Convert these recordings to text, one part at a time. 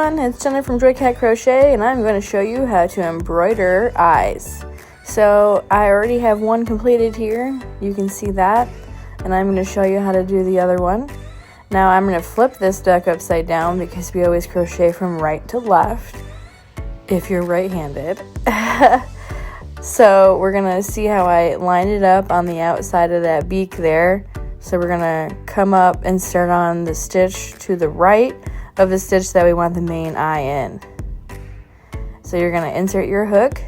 everyone, it's Jenna from Joy Cat Crochet, and I'm going to show you how to embroider eyes. So I already have one completed here, you can see that, and I'm going to show you how to do the other one. Now I'm going to flip this duck upside down because we always crochet from right to left if you're right-handed. So we're going to see how I line it up on the outside of that beak there. So we're going to come up and start on the stitch to the right of the stitch that we want the main eye in. So you're going to insert your hook.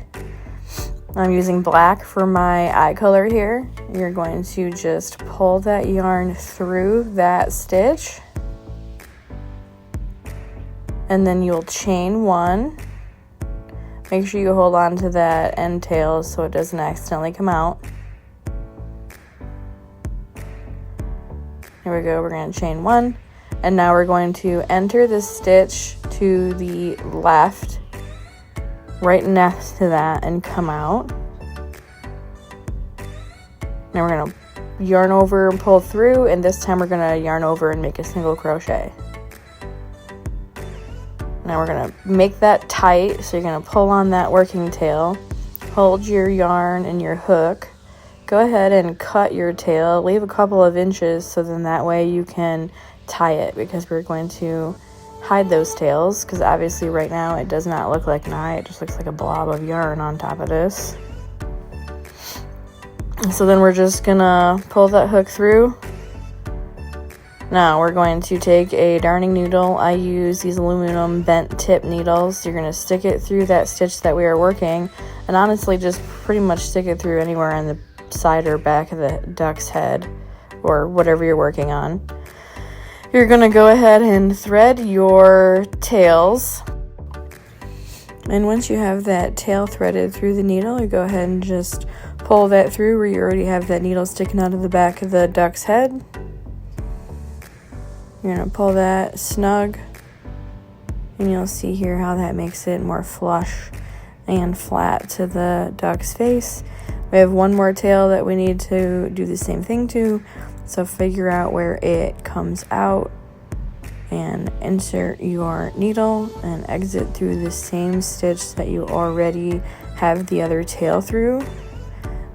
I'm using black for my eye color here. You're going to just pull that yarn through that stitch, and then you'll chain one. Make sure you hold on to that end tail so it doesn't accidentally come out. Here we go, we're going to chain one, and now we're going to enter the stitch to the left right next to that and come out. Now we're going to yarn over and pull through, and this time we're going to yarn over and make a single crochet. Now we're going to make that tight, so you're going to pull on that working tail, hold your yarn and your hook, go ahead and cut your tail, leave a couple of inches so then that way you can tie it, because we're going to hide those tails, because obviously right now it does not look like an eye, it just looks like a blob of yarn on top of this. So then we're just gonna pull that hook through. Now we're going to take a darning needle. I use these aluminum bent tip needles. You're gonna stick it through that stitch that we are working, and honestly just pretty much stick it through anywhere on the side or back of the duck's head or whatever you're working on. You're going to go ahead and thread your tails, and once you have that tail threaded through the needle, you go ahead and just pull that through where you already have that needle sticking out of the back of the duck's head. You're going to pull that snug, and you'll see here how that makes it more flush and flat to the duck's face. We have one more tail that we need to do the same thing to. So figure out where it comes out and insert your needle and exit through the same stitch that you already have the other tail through.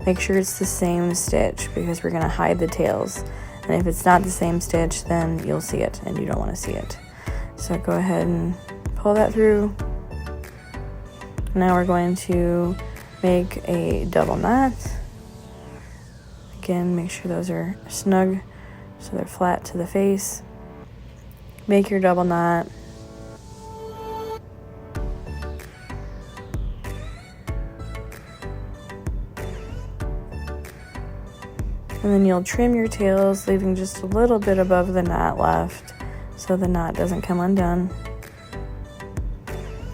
Make sure it's the same stitch because we're going to hide the tails. And if it's not the same stitch, then you'll see it and you don't want to see it. So go ahead and pull that through. Now we're going to make a double knot. Again, make sure those are snug so they're flat to the face. Make your double knot. And then you'll trim your tails, leaving just a little bit above the knot left so the knot doesn't come undone.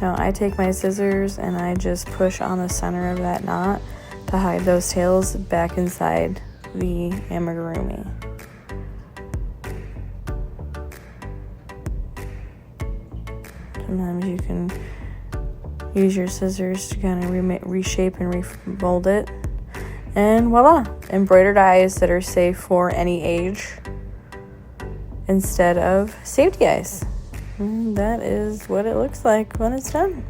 Now I take my scissors and I just push on the center of that knot to hide those tails back inside the amigurumi. Sometimes you can use your scissors to kind of reshape and remold it. And voila! Embroidered eyes that are safe for any age instead of safety eyes. And that is what it looks like when it's done.